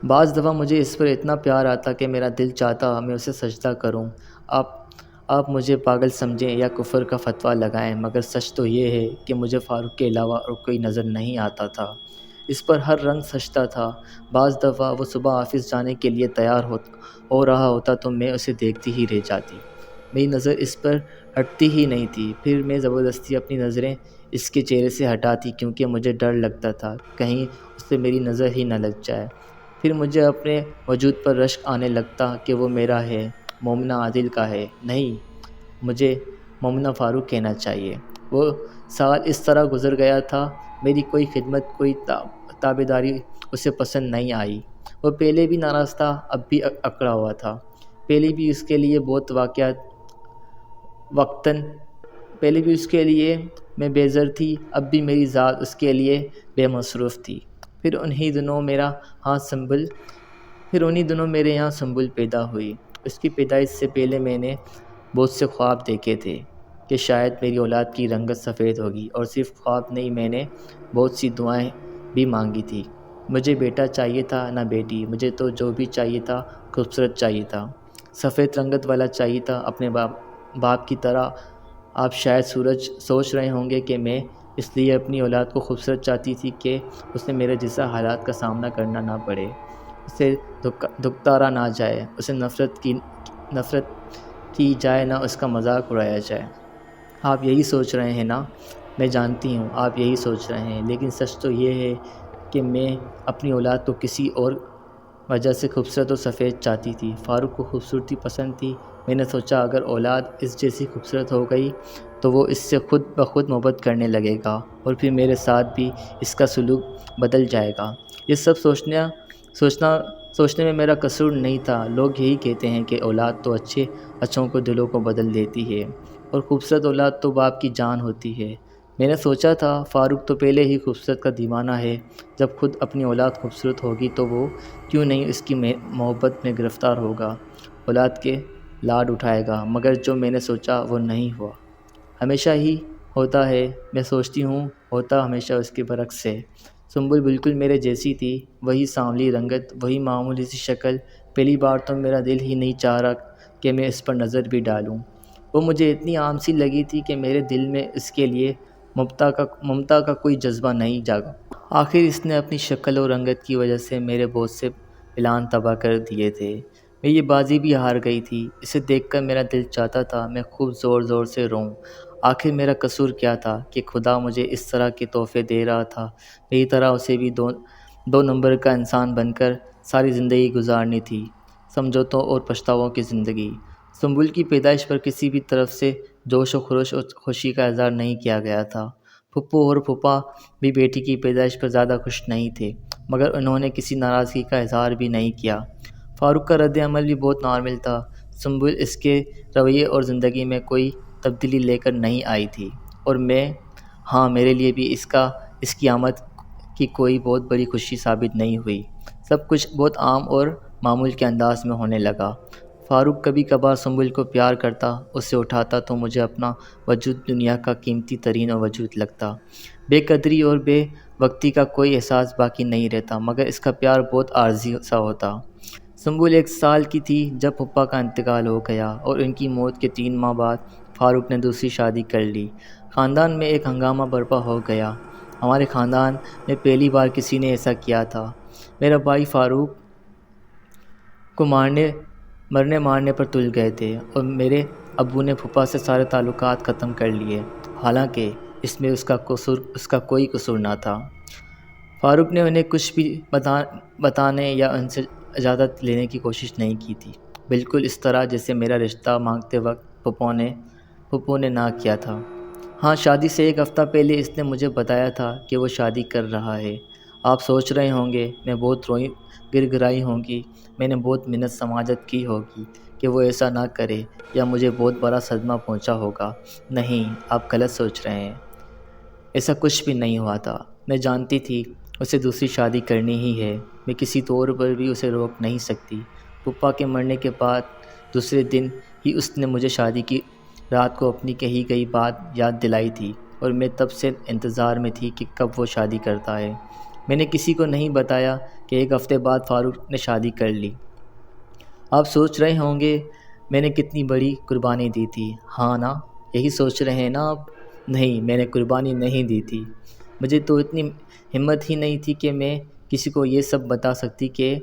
بعض دفعہ مجھے اس پر اتنا پیار آتا کہ میرا دل چاہتا میں اسے سجدہ کروں۔ آپ مجھے پاگل سمجھیں یا کفر کا فتویٰ لگائیں، مگر سچ تو یہ ہے کہ مجھے فاروق کے علاوہ اور کوئی نظر نہیں آتا تھا۔ اس پر ہر رنگ سجتا تھا۔ بعض دفعہ وہ صبح آفس جانے کے لیے تیار ہو رہا ہوتا تو میں اسے دیکھتی ہی رہ جاتی، میری نظر اس پر ہٹتی ہی نہیں تھی۔ پھر میں زبردستی اپنی نظریں اس کے چہرے سے ہٹاتی، کیونکہ مجھے ڈر لگتا تھا کہیں اس سے میری نظر ہی نہ لگ جائے۔ پھر مجھے اپنے وجود پر رشک آنے لگتا کہ وہ میرا ہے، مومنہ عادل کا ہے، نہیں، مجھے مومنہ فاروق کہنا چاہیے۔ وہ سال اس طرح گزر گیا تھا، میری کوئی خدمت، کوئی تابعداری اسے پسند نہیں آئی۔ وہ پہلے بھی ناراض تھا، اب بھی اکڑا ہوا تھا۔ پہلے بھی اس کے لیے میں بیزار تھی، اب بھی میری ذات اس کے لیے بے مصروف تھی۔ پھر انہی دنوں میرے یہاں سنبل پیدا ہوئی۔ اس کی پیدائش سے پہلے میں نے بہت سے خواب دیکھے تھے کہ شاید میری اولاد کی رنگت سفید ہوگی، اور صرف خواب نہیں، میں نے بہت سی دعائیں بھی مانگی تھی۔ مجھے بیٹا چاہیے تھا نہ بیٹی، مجھے تو جو بھی چاہیے تھا خوبصورت چاہیے تھا، سفید رنگت والا چاہیے تھا، اپنے باپ کی طرح۔ آپ شاید سوچ رہے ہوں گے کہ میں اس لیے اپنی اولاد کو خوبصورت چاہتی تھی کہ اسے میرے جیسا حالات کا سامنا کرنا نہ پڑے، اسے دکتارا نہ جائے، اسے نفرت کی جائے، نہ اس کا مذاق اڑایا جائے۔ آپ یہی سوچ رہے ہیں نا؟ میں جانتی ہوں آپ یہی سوچ رہے ہیں، لیکن سچ تو یہ ہے کہ میں اپنی اولاد کو کسی اور وجہ سے خوبصورت اور سفید چاہتی تھی۔ فاروق کو خوبصورتی پسند تھی۔ میں نے سوچا اگر اولاد اس جیسی خوبصورت ہو گئی تو وہ اس سے خود بخود محبت کرنے لگے گا، اور پھر میرے ساتھ بھی اس کا سلوک بدل جائے گا۔ یہ سب سوچنے میں میرا قصور نہیں تھا۔ لوگ یہی کہتے ہیں کہ اولاد تو اچھوں کو دلوں کو بدل دیتی ہے، اور خوبصورت اولاد تو باپ کی جان ہوتی ہے۔ میں نے سوچا تھا فاروق تو پہلے ہی خوبصورت کا دیوانہ ہے، جب خود اپنی اولاد خوبصورت ہوگی تو وہ کیوں نہیں اس کی محبت میں گرفتار ہوگا، اولاد کے لاڈ اٹھائے گا۔ مگر جو میں نے سوچا وہ نہیں ہوا۔ ہمیشہ ہی ہوتا ہے، میں سوچتی ہوں ہوتا ہمیشہ اس کے برعکس ہے۔ سنبل بالکل میرے جیسی تھی، وہی سانولی رنگت، وہی معمولی سی شکل، پہلی بار تو میرا دل ہی نہیں چاہ رہا کہ میں اس پر نظر بھی ڈالوں۔ وہ مجھے اتنی عام سی لگی تھی کہ میرے دل میں اس کے لیے ممتا کا کوئی جذبہ نہیں جاگا۔ آخر اس نے اپنی شکل اور رنگت کی وجہ سے میرے بہت سے پلان تباہ کر دیے تھے۔ میں یہ بازی بھی ہار گئی تھی۔ اسے دیکھ کر میرا دل چاہتا تھا میں خوب زور زور سے روؤں۔ آخر میرا قصور کیا تھا کہ خدا مجھے اس طرح کے تحفے دے رہا تھا؟ میری طرح اسے بھی دو نمبر کا انسان بن کر ساری زندگی گزارنی تھی، سمجھوتوں اور پچھتاووں کی زندگی۔ سنبل کی پیدائش پر کسی بھی طرف سے جوش و خروش اور خوشی کا اظہار نہیں کیا گیا تھا۔ پھپھو اور پھوپھا بھی بیٹی کی پیدائش پر زیادہ خوش نہیں تھے، مگر انہوں نے کسی ناراضگی کا اظہار بھی نہیں کیا۔ فاروق کا رد عمل بھی بہت نارمل تھا۔ سنبل اس کے رویے اور زندگی میں کوئی تبدیلی لے کر نہیں آئی تھی، اور میرے لیے بھی اس کی آمد کی کوئی بہت بڑی خوشی ثابت نہیں ہوئی۔ سب کچھ بہت عام اور معمول کے انداز میں ہونے لگا۔ فاروق کبھی کبھار سنبل کو پیار کرتا، اسے اٹھاتا تو مجھے اپنا وجود دنیا کا قیمتی ترین وجود لگتا۔ بے قدری اور بے وقتی کا کوئی احساس باقی نہیں رہتا، مگر اس کا پیار بہت عارضی سا ہوتا۔ سنبل 1 سال کی تھی جب پھپھا کا انتقال ہو گیا، اور ان کی موت کے 3 ماہ بعد فاروق نے دوسری شادی کر لی۔ خاندان میں ایک ہنگامہ برپا ہو گیا۔ ہمارے خاندان میں پہلی بار کسی نے ایسا کیا تھا۔ میرا بھائی فاروق کو مرنے مارنے پر تل گئے تھے، اور میرے ابو نے پھپھا سے سارے تعلقات ختم کر لیے، حالانکہ اس میں اس کا کوئی قصور نہ تھا۔ فاروق نے انہیں کچھ بھی بتانے یا ان سے اجازت لینے کی کوشش نہیں کی تھی، بالکل اس طرح جیسے میرا رشتہ مانگتے وقت پھپھو نے نہ کیا تھا۔ ہاں، شادی سے 1 ہفتہ پہلے اس نے مجھے بتایا تھا کہ وہ شادی کر رہا ہے۔ آپ سوچ رہے ہوں گے میں بہت گر گرائی ہوں گی، میں نے بہت منت سماجت کی ہوگی کہ وہ ایسا نہ کرے، یا مجھے بہت بڑا صدمہ پہنچا ہوگا۔ نہیں، آپ غلط سوچ رہے ہیں۔ ایسا کچھ بھی نہیں ہوا تھا۔ میں جانتی تھی اسے دوسری شادی کرنی ہی ہے، میں کسی طور پر بھی اسے روک نہیں سکتی۔ پھپھا کے مرنے کے بعد دوسرے دن ہی اس نے مجھے شادی کی رات کو اپنی کہی گئی بات یاد دلائی تھی، اور میں تب سے انتظار میں تھی کہ کب وہ شادی کرتا ہے۔ میں نے کسی کو نہیں بتایا کہ 1 ہفتے بعد فاروق نے شادی کر لی۔ آپ سوچ رہے ہوں گے میں نے کتنی بڑی قربانی دی تھی، ہاں نا؟ یہی سوچ رہے ہیں نا آپ؟ نہیں، میں نے قربانی نہیں دی تھی۔ مجھے تو اتنی ہمت ہی نہیں تھی کہ میں کسی کو یہ سب بتا سکتی کہ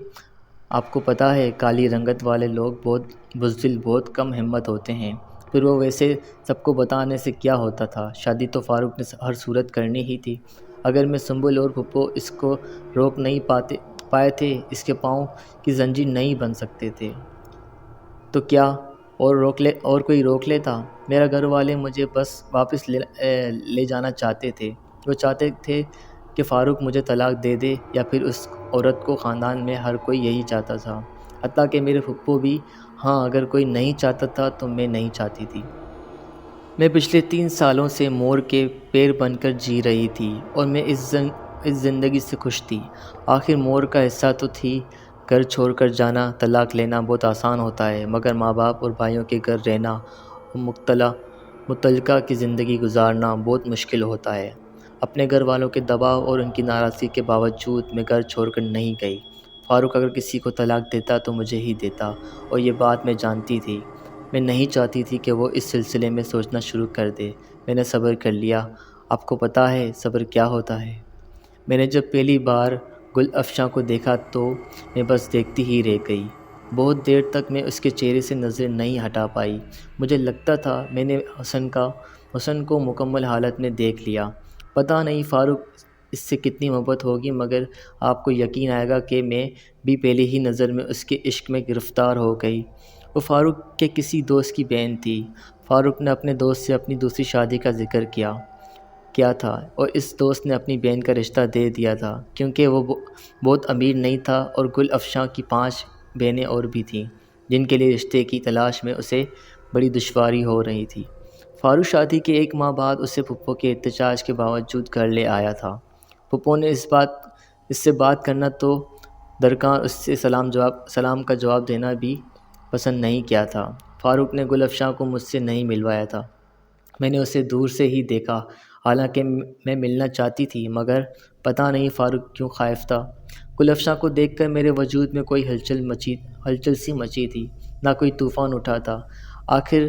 آپ کو پتہ ہے کالی رنگت والے لوگ بہت بزدل، بہت کم ہمت ہوتے ہیں۔ پھر وہ ویسے سب کو بتانے سے کیا ہوتا تھا؟ شادی تو فاروق نے ہر صورت کرنی ہی تھی۔ اگر میں سنبل اور پھپھو اس کو روک نہیں پائے تھے، اس کے پاؤں کی زنجیر نہیں بن سکتے تھے، تو کیا اور کوئی روک لیتا؟ میرا گھر والے مجھے بس واپس لے جانا چاہتے تھے۔ وہ چاہتے تھے کہ فاروق مجھے طلاق دے دے، یا پھر اس عورت کو۔ خاندان میں ہر کوئی یہی چاہتا تھا، حتیٰ کہ میرے پھپھو بھی۔ ہاں، اگر کوئی نہیں چاہتا تھا تو میں نہیں چاہتی تھی۔ میں پچھلے 3 سالوں سے مور کے پیر بن کر جی رہی تھی، اور میں اس زندگی سے خوش تھی۔ آخر مور کا حصہ تو تھی۔ گھر چھوڑ کر جانا، طلاق لینا بہت آسان ہوتا ہے، مگر ماں باپ اور بھائیوں کے گھر رہنا اور متعلقہ کی زندگی گزارنا بہت مشکل ہوتا ہے۔ اپنے گھر والوں کے دباؤ اور ان کی ناراضگی کے باوجود میں گھر چھوڑ کر نہیں گئی۔ فاروق اگر کسی کو طلاق دیتا تو مجھے ہی دیتا، اور یہ بات میں جانتی تھی۔ میں نہیں چاہتی تھی کہ وہ اس سلسلے میں سوچنا شروع کر دے۔ میں نے صبر کر لیا۔ آپ کو پتہ ہے صبر کیا ہوتا ہے؟ میں نے جب پہلی بار گل افشاں کو دیکھا تو میں بس دیکھتی ہی رہ گئی۔ بہت دیر تک میں اس کے چہرے سے نظر نہیں ہٹا پائی۔ مجھے لگتا تھا میں نے حسن کو مکمل حالت میں دیکھ لیا۔ پتہ نہیں فاروق اس سے کتنی محبت ہوگی، مگر آپ کو یقین آئے گا کہ میں بھی پہلی ہی نظر میں اس کے عشق میں گرفتار ہو گئی۔ وہ فاروق کے کسی دوست کی بہن تھی۔ فاروق نے اپنے دوست سے اپنی دوسری شادی کا ذکر کیا تھا، اور اس دوست نے اپنی بہن کا رشتہ دے دیا تھا، کیونکہ وہ بہت امیر نہیں تھا، اور گل افشاں کی 5 بہنیں اور بھی تھیں جن کے لیے رشتے کی تلاش میں اسے بڑی دشواری ہو رہی تھی۔ فاروق شادی کے 1 ماہ بعد اسے پھپھو کے احتجاج کے باوجود گھر لے آیا تھا۔ پھپھو نے اس سے بات کرنا تو درکار اس سے سلام کا جواب دینا بھی پسند نہیں کیا تھا۔ فاروق نے گل افشاں کو مجھ سے نہیں ملوایا تھا۔ میں نے اسے دور سے ہی دیکھا، حالانکہ میں ملنا چاہتی تھی، مگر پتہ نہیں فاروق کیوں خائف تھا۔ گل افشاں کو دیکھ کر میرے وجود میں کوئی ہلچل سی مچی تھی، نہ کوئی طوفان اٹھا تھا۔ آخر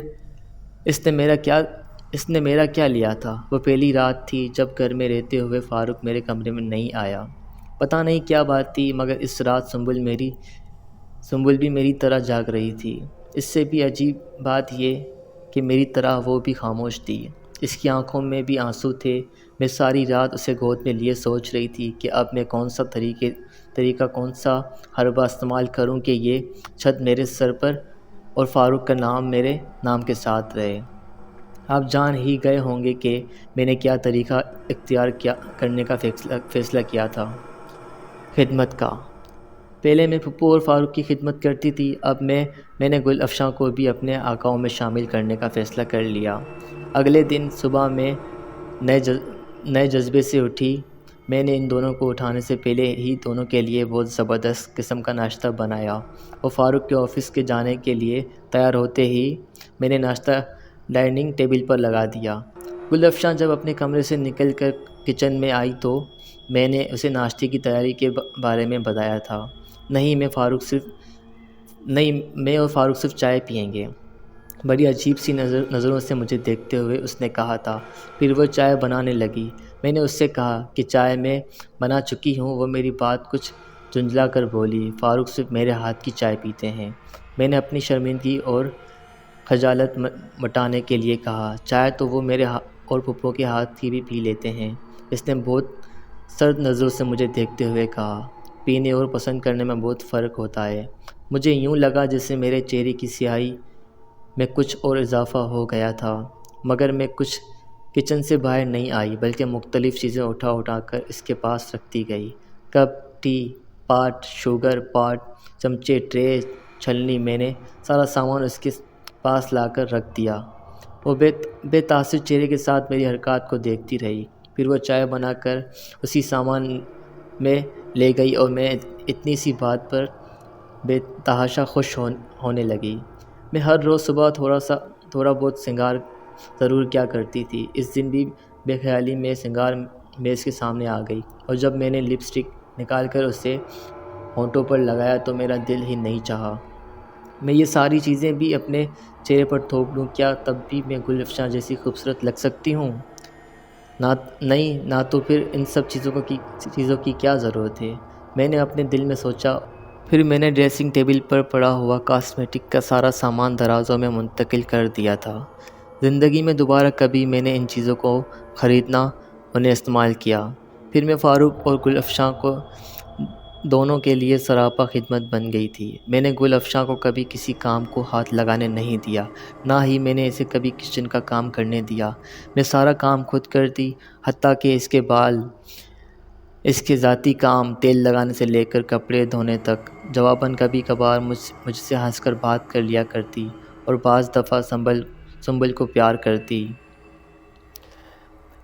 اس نے میرا کیا لیا تھا؟ وہ پہلی رات تھی جب گھر میں رہتے ہوئے فاروق میرے کمرے میں نہیں آیا۔ پتہ نہیں کیا بات تھی، مگر اس رات سنبل بھی میری طرح جاگ رہی تھی۔ اس سے بھی عجیب بات یہ کہ میری طرح وہ بھی خاموش تھی۔ اس کی آنکھوں میں بھی آنسو تھے۔ میں ساری رات اسے گود میں لیے سوچ رہی تھی کہ اب میں کون سا حربہ استعمال کروں کہ یہ چھت میرے سر پر اور فاروق کا نام میرے نام کے ساتھ رہے۔ آپ جان ہی گئے ہوں گے کہ میں نے کیا طریقہ اختیار کرنے کا فیصلہ کیا تھا۔ خدمت کا۔ پہلے میں پھپھو اور فاروق کی خدمت کرتی تھی، اب میں نے گل افشاں کو بھی اپنے آقاؤں میں شامل کرنے کا فیصلہ کر لیا۔ اگلے دن صبح میں نئے جذبے سے اٹھی۔ میں نے ان دونوں کو اٹھانے سے پہلے ہی دونوں کے لیے بہت زبردست قسم کا ناشتہ بنایا اور فاروق کے آفس کے جانے کے لیے تیار ہوتے ہی میں نے ناشتہ ڈائننگ ٹیبل پر لگا دیا۔ گل افشاں جب اپنے کمرے سے نکل کر کچن میں آئی تو میں نے اسے ناشتے کی تیاری کے بارے میں بتایا تھا۔ نہیں میں اور فاروق صرف چائے پئیں گے۔ بڑی عجیب سی نظروں سے مجھے دیکھتے ہوئے اس نے کہا تھا۔ پھر وہ چائے بنانے لگی۔ میں نے اس سے کہا کہ چائے میں بنا چکی ہوں۔ وہ میری بات کچھ جھنجھلا کر بولی، فاروق صرف میرے ہاتھ کی چائے پیتے ہیں۔ میں نے اپنی شرمندگی اور خجالت مٹانے کے لیے کہا، چائے تو وہ میرے اور پھپھو کے ہاتھ کی بھی پی لیتے ہیں۔ اس نے بہت سرد نظروں سے مجھے دیکھتے ہوئے کہا، پینے اور پسند کرنے میں بہت فرق ہوتا ہے۔ مجھے یوں لگا جیسے میرے چہرے کی سیاہی میں کچھ اور اضافہ ہو گیا تھا، مگر میں کچھ کچن سے باہر نہیں آئی، بلکہ مختلف چیزیں اٹھا کر اس کے پاس رکھتی گئی۔ کپ، ٹی پاٹ، شوگر پاٹ، چمچے، ٹرے، چھلنی، میں نے سارا سامان اس کے پاس لا کر رکھ دیا۔ وہ بے تاثر چہرے کے ساتھ میری حرکات کو دیکھتی رہی۔ پھر وہ چائے بنا کر اسی سامان میں لے گئی اور میں اتنی سی بات پر بے تحاشا خوش ہونے لگی۔ میں ہر روز صبح تھوڑا بہت سنگار ضرور کیا کرتی تھی۔ اس دن بھی بے خیالی میں سنگار میز کے سامنے آ گئی، اور جب میں نے لپسٹک نکال کر اسے ہونٹوں پر لگایا تو میرا دل ہی نہیں چاہا میں یہ ساری چیزیں بھی اپنے چہرے پر تھوپ لوں۔ کیا تب بھی میں گل افشاں جیسی خوبصورت لگ سکتی ہوں؟ نہ تو پھر ان سب چیزوں کی کیا ضرورت ہے؟ میں نے اپنے دل میں سوچا۔ پھر میں نے ڈریسنگ ٹیبل پر پڑا ہوا کاسمیٹک کا سارا سامان درازوں میں منتقل کر دیا تھا۔ زندگی میں دوبارہ کبھی میں نے ان چیزوں کو خریدنا، انہیں استعمال کیا۔ پھر میں فاروق اور گل افشاں کو دونوں کے لیے سراپا خدمت بن گئی تھی۔ میں نے گل افشاں کو کبھی کسی کام کو ہاتھ لگانے نہیں دیا، نہ ہی میں نے اسے کبھی کچن کا کام کرنے دیا۔ میں سارا کام خود کرتی، حتیٰ کہ اس کے بال، اس کے ذاتی کام، تیل لگانے سے لے کر کپڑے دھونے تک۔ جواباً کبھی کبھار مجھ سے ہنس کر بات کر لیا کرتی اور بعض دفعہ سنبل کو پیار کرتی۔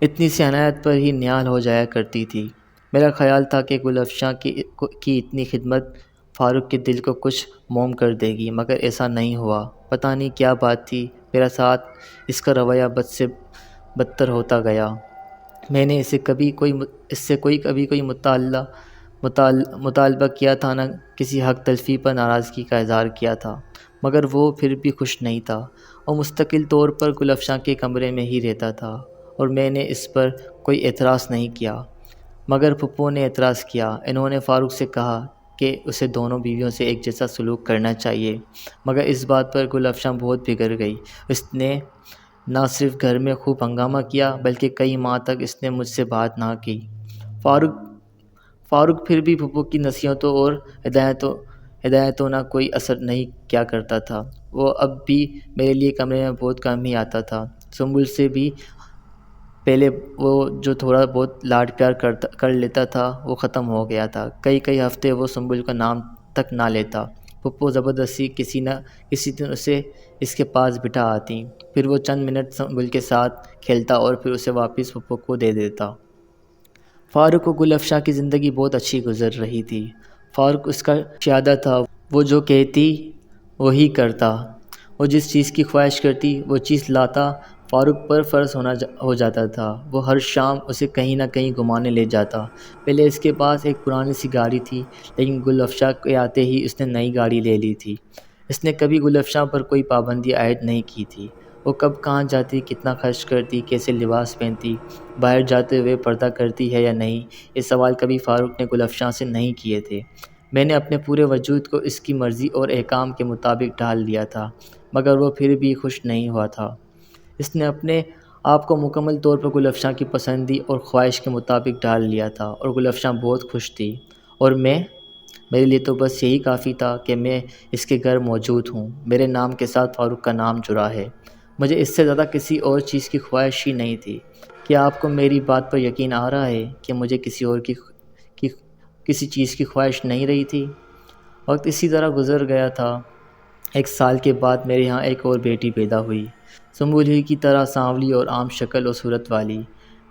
اتنی سی عنایت پر ہی نہال ہو جایا کرتی تھی۔ میرا خیال تھا کہ گل افشاں کی اتنی خدمت فاروق کے دل کو کچھ موم کر دے گی، مگر ایسا نہیں ہوا۔ پتہ نہیں کیا بات تھی، میرا ساتھ اس کا رویہ بد سے بدتر ہوتا گیا۔ میں نے اس سے کبھی کوئی مطالبہ کیا تھا، نہ کسی حق تلفی پر ناراضگی کا اظہار کیا تھا، مگر وہ پھر بھی خوش نہیں تھا۔ وہ مستقل طور پر گل افشاں کے کمرے میں ہی رہتا تھا، اور میں نے اس پر کوئی اعتراض نہیں کیا، مگر پھپھو نے اعتراض کیا۔ انہوں نے فاروق سے کہا کہ اسے دونوں بیویوں سے ایک جیسا سلوک کرنا چاہیے، مگر اس بات پر گل افشاں بہت بگڑ گئی۔ اس نے نہ صرف گھر میں خوب ہنگامہ کیا، بلکہ کئی ماہ تک اس نے مجھ سے بات نہ کی۔ فاروق پھر بھی پھپھو کی نصیحتوں اور ہدایتوں نہ کوئی اثر نہیں کیا کرتا تھا۔ وہ اب بھی میرے لیے کمرے میں بہت کم ہی آتا تھا۔ سنبل سے بھی پہلے وہ جو تھوڑا بہت لاڈ پیار کر لیتا تھا وہ ختم ہو گیا تھا۔ کئی ہفتے وہ سنبل کا نام تک نہ لیتا۔ پھپھو زبردستی کسی دن اسے اس کے پاس بٹھا آتی، پھر وہ چند منٹ سنبل کے ساتھ کھیلتا اور پھر اسے واپس پھپھو کو دے دیتا۔ فاروق و گل افشاں کی زندگی بہت اچھی گزر رہی تھی۔ فاروق اس کا شہزادہ تھا، وہ جو کہتی وہی کرتا، وہ جس چیز کی خواہش کرتی وہ چیز لاتا۔ فاروق پر فرض ہو جاتا تھا۔ وہ ہر شام اسے کہیں نہ کہیں گھمانے لے جاتا۔ پہلے اس کے پاس ایک پرانی سی گاڑی تھی، لیکن گل افشاں کے آتے ہی اس نے نئی گاڑی لے لی تھی۔ اس نے کبھی گل افشاں پر کوئی پابندی عائد نہیں کی تھی۔ وہ کب کہاں جاتی، کتنا خرچ کرتی، کیسے لباس پہنتی، باہر جاتے ہوئے پردہ کرتی ہے یا نہیں، یہ سوال کبھی فاروق نے گل افشاں سے نہیں کیے تھے۔ میں نے اپنے پورے وجود کو اس کی مرضی اور احکام کے مطابق ڈھال دیا تھا، مگر وہ پھر بھی خوش نہیں ہوا تھا۔ اس نے اپنے آپ کو مکمل طور پر گل افشاں کی پسندی اور خواہش کے مطابق ڈال لیا تھا، اور گل افشاں بہت خوش تھی، اور میرے لیے تو بس یہی کافی تھا کہ میں اس کے گھر موجود ہوں۔ میرے نام کے ساتھ فاروق کا نام جڑا ہے۔ مجھے اس سے زیادہ کسی اور چیز کی خواہش ہی نہیں تھی۔ کیا آپ کو میری بات پر یقین آ رہا ہے کہ مجھے کسی چیز کی خواہش نہیں رہی تھی؟ وقت اسی طرح گزر گیا تھا۔ 1 سال کے بعد میرے ہاں ایک اور بیٹی پیدا ہوئی، سنبل ہی کی طرح سانولی اور عام شکل و صورت والی۔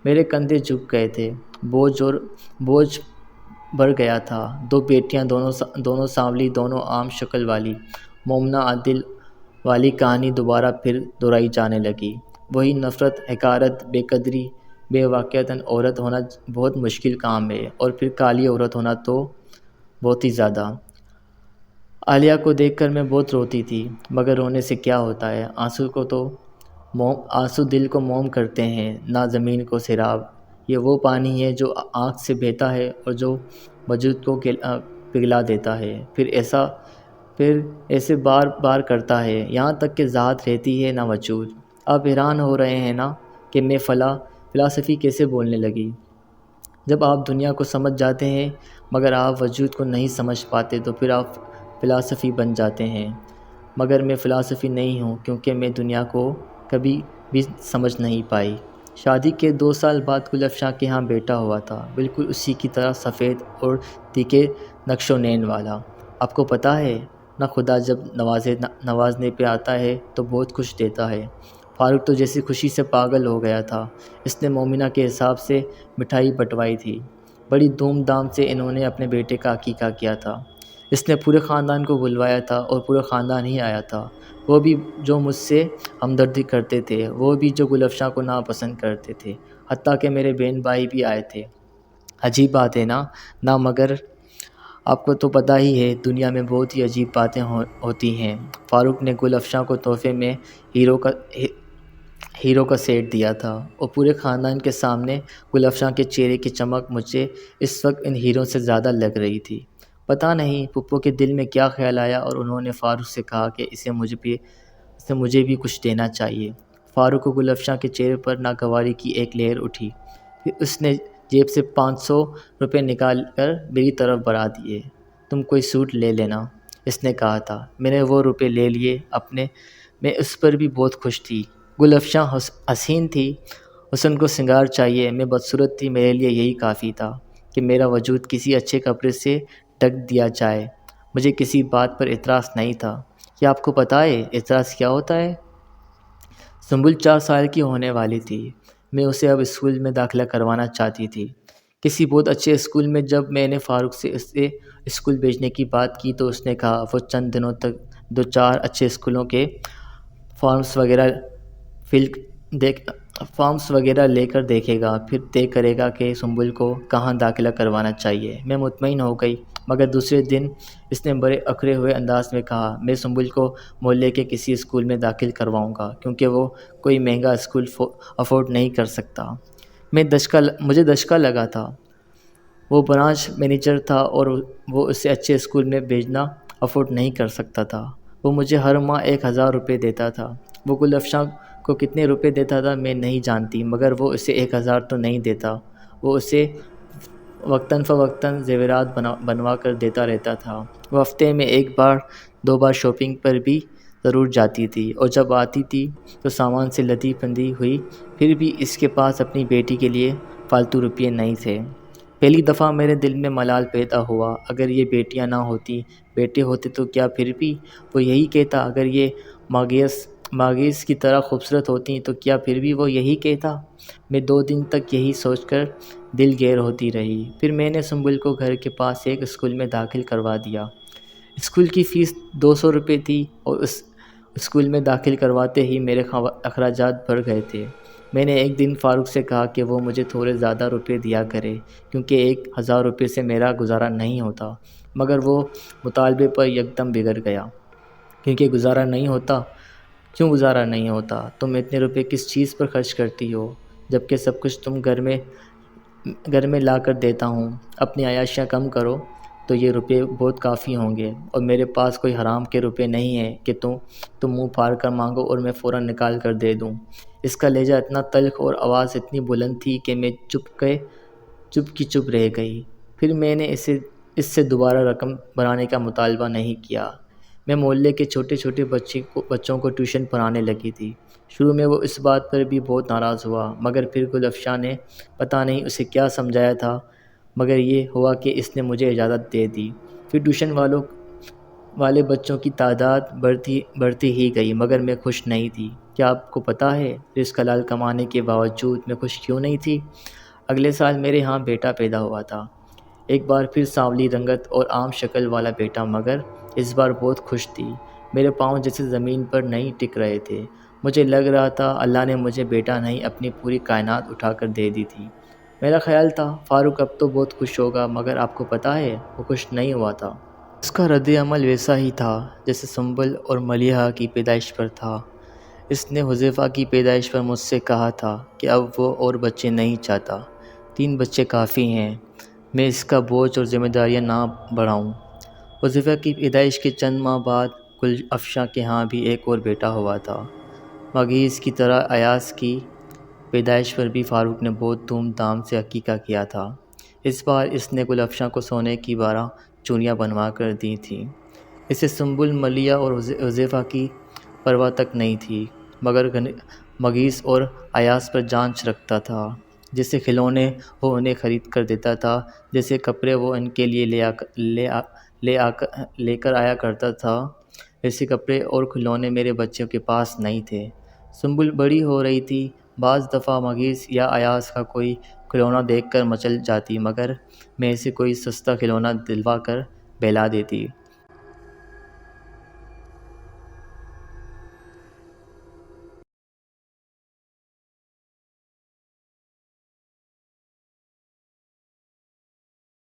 میرے کندھے جھک گئے تھے، بوجھ بڑھ گیا تھا۔ 2 بیٹیاں، دونوں سانولی، دونوں عام شکل والی۔ مومنہ عادل والی کہانی دوبارہ پھر دہرائی جانے لگی۔ وہی نفرت، حقارت، بے قدری۔ بے واقعتاً عورت ہونا بہت مشکل کام ہے، اور پھر کالی عورت ہونا تو بہت ہی زیادہ۔ عالیہ کو دیکھ کر میں بہت روتی تھی، مگر رونے سے کیا ہوتا ہے؟ آنسو دل کو موم کرتے ہیں، نہ زمین کو سیراب۔ یہ وہ پانی ہے جو آنکھ سے بہتا ہے اور جو وجود کو پگھلا دیتا ہے، پھر ایسے بار بار کرتا ہے، یہاں تک کہ ذات رہتی ہے نہ وجود۔ آپ حیران ہو رہے ہیں نا کہ میں فلسفی کیسے بولنے لگی؟ جب آپ دنیا کو سمجھ جاتے ہیں مگر آپ وجود کو نہیں سمجھ پاتے تو پھر آپ فلسفی بن جاتے ہیں۔ مگر میں فلسفی نہیں ہوں، کیونکہ میں دنیا کو کبھی بھی سمجھ نہیں پائی۔ شادی کے 2 سال بعد گل افشاں کے ہاں بیٹا ہوا تھا، بالکل اسی کی طرح سفید اور تیکھے نقش و نین والا۔ آپ کو پتہ ہے نہ، خدا جب نوازنے پہ آتا ہے تو بہت کچھ دیتا ہے۔ فاروق تو جیسی خوشی سے پاگل ہو گیا تھا۔ اس نے مومنہ کے حساب سے مٹھائی بٹوائی تھی۔ بڑی دھوم دھام سے انہوں نے اپنے بیٹے کا عقیقہ کیا تھا۔ اس نے پورے خاندان کو بلوایا تھا، اور پورا خاندان ہی آیا تھا، وہ بھی جو مجھ سے ہمدردی کرتے تھے، وہ بھی جو گل افشاں کو ناپسند کرتے تھے، حتیٰ کہ میرے بہن بھائی بھی آئے تھے۔ عجیب بات ہے نا مگر آپ کو تو پتہ ہی ہے، دنیا میں بہت ہی عجیب باتیں ہوتی ہیں۔ فاروق نے گل افشاں کو تحفے میں ہیرو کا سیٹ دیا تھا، اور پورے خاندان کے سامنے گل افشاں کے چہرے کی چمک مجھے اس وقت ان ہیروں سے زیادہ لگ رہی تھی۔ پتہ نہیں پھپھو کے دل میں کیا خیال آیا، اور انہوں نے فاروق سے کہا کہ اسے مجھے بھی کچھ دینا چاہیے۔ فاروق کو گل افشاں کے چہرے پر ناگواری کی ایک لہر اٹھی، پھر اس نے جیب سے 500 روپے نکال کر میری طرف بڑھا دیے۔ تم کوئی سوٹ لے لینا، اس نے کہا تھا۔ میں نے وہ روپے لے لیے اپنے۔ میں اس پر بھی بہت خوش تھی۔ گل افشاں حسین تھی، حسن کو سنگار چاہیے۔ میں بدصورت تھی، میرے لیے یہی کافی تھا کہ میرا وجود کسی اچھے کپڑے سے ڈھک دیا جائے۔ مجھے کسی بات پر اعتراض نہیں تھا۔ کیا آپ کو پتہ ہے اعتراض کیا ہوتا ہے؟ سنبل 4 سال کی ہونے والی تھی۔ میں اسے اب اسکول میں داخلہ کروانا چاہتی تھی، کسی بہت اچھے اسکول میں۔ جب میں نے فاروق سے اسے اسکول بھیجنے کی بات کی تو اس نے کہا وہ چند دنوں تک 2-4 اچھے اسکولوں کے فارمز وغیرہ لے کر دیکھے گا، پھر طے کرے گا کہ سنبل کو کہاں داخلہ کروانا چاہیے۔ میں مطمئن ہو گئی، مگر دوسرے دن اس نے بڑے اکڑے ہوئے انداز میں کہا میں سنبل کو محلے کے کسی اسکول میں داخل کرواؤں گا، کیونکہ وہ کوئی مہنگا اسکول افورڈ نہیں کر سکتا۔ مجھے دھچکا لگا تھا۔ وہ برانچ مینیجر تھا اور وہ اسے اچھے اسکول میں بھیجنا افورڈ نہیں کر سکتا تھا۔ وہ مجھے ہر ماہ 1000 روپے دیتا تھا۔ وہ گل افشاں کو کتنے روپے دیتا تھا میں نہیں جانتی، مگر وہ اسے 1000 تو نہیں دیتا۔ وہ اسے وقتاً فوقتاً زیورات بنوا کر دیتا رہتا تھا۔ وہ ہفتے میں 1-2 بار شاپنگ پر بھی ضرور جاتی تھی، اور جب آتی تھی تو سامان سے لدی پھندی ہوئی۔ پھر بھی اس کے پاس اپنی بیٹی کے لیے فالتو روپے نہیں تھے۔ پہلی دفعہ میرے دل میں ملال پیدا ہوا، اگر یہ بیٹیاں نہ ہوتی، بیٹے ہوتے تو کیا پھر بھی وہ یہی کہتا؟ اگر یہ ماگیس کی طرح خوبصورت ہوتی تو کیا پھر بھی وہ یہی کہتا؟ میں 2 دن تک یہی سوچ کر دل گیر ہوتی رہی۔ پھر میں نے سنبل کو گھر کے پاس ایک اسکول میں داخل کروا دیا۔ اسکول کی فیس 200 روپے تھی، اور اسکول میں داخل کرواتے ہی میرے اخراجات بڑھ گئے تھے۔ میں نے ایک دن فاروق سے کہا کہ وہ مجھے تھوڑے زیادہ روپے دیا کرے کیونکہ 1,000 روپے سے میرا گزارا نہیں ہوتا، مگر وہ مطالبے پر یکدم بگڑ گیا۔ کیونکہ گزارا نہیں ہوتا؟ کیوں گزارا نہیں ہوتا؟ تم اتنے روپے کس چیز پر خرچ کرتی ہو جبکہ سب کچھ تم گھر میں لا کر دیتا ہوں؟ اپنی عیاشیاں کم کرو تو یہ روپے بہت کافی ہوں گے، اور میرے پاس کوئی حرام کے روپے نہیں ہیں کہ تم منہ پھاڑ کر مانگو اور میں فوراً نکال کر دے دوں۔ اس کا لہجہ اتنا تلخ اور آواز اتنی بلند تھی کہ میں چپ کی چپ رہ گئی۔ پھر میں نے اس سے دوبارہ رقم بنانے کا مطالبہ نہیں کیا۔ میں محلے کے چھوٹے چھوٹے بچوں کو ٹیوشن پڑھانے لگی تھی۔ شروع میں وہ اس بات پر بھی بہت ناراض ہوا، مگر پھر گل افشاں نے پتہ نہیں اسے کیا سمجھایا تھا، مگر یہ ہوا کہ اس نے مجھے اجازت دے دی۔ پھر ٹیوشن والے بچوں کی تعداد بڑھتی ہی گئی، مگر میں خوش نہیں تھی۔ کیا آپ کو پتہ ہے رزق حلال کمانے کے باوجود میں خوش کیوں نہیں تھی؟ اگلے سال میرے ہاں بیٹا پیدا ہوا تھا، ایک بار پھر سانولی رنگت اور عام شکل والا بیٹا، مگر اس بار بہت خوش تھی۔ میرے پاؤں جیسے زمین پر نہیں ٹک رہے تھے۔ مجھے لگ رہا تھا اللہ نے مجھے بیٹا نہیں اپنی پوری کائنات اٹھا کر دے دی تھی۔ میرا خیال تھا فاروق اب تو بہت خوش ہوگا، مگر آپ کو پتہ ہے وہ خوش نہیں ہوا تھا۔ اس کا رد عمل ویسا ہی تھا جیسے سنبل اور ملیحہ کی پیدائش پر تھا۔ اس نے حذیفہ کی پیدائش پر مجھ سے کہا تھا کہ اب وہ اور بچے نہیں چاہتا، 3 بچے کافی ہیں، میں اس کا بوجھ اور ذمہ داریاں نہ بڑھاؤں۔ حذیفہ کی پیدائش کے چند ماہ بعد گل افشاں کے ہاں بھی ایک اور بیٹا ہوا تھا۔ مغیث کی طرح ایاز کی پیدائش پر بھی فاروق نے بہت دھوم دھام سے عقیقہ کیا تھا۔ اس بار اس نے گل افشاں کو سونے کی 12 چوڑیاں بنوا کر دی تھیں۔ اسے سنبل، ملیحہ اور حذیفہ کی پرواہ تک نہیں تھی، مگر مغیث اور ایاز پر جانچ رکھتا تھا۔ جیسے کھلونے وہ انہیں خرید کر دیتا تھا، جیسے کپڑے وہ ان کے لیے لے کر آیا کرتا تھا، ویسے کپڑے اور کھلونے میرے بچوں کے پاس نہیں تھے۔ سنبل بڑی ہو رہی تھی، بعض دفعہ مغیث یا ایاز کا کوئی کھلونا دیکھ کر مچل جاتی، مگر میں اسے کوئی سستا کھلونا دلوا کر بہلا دیتی۔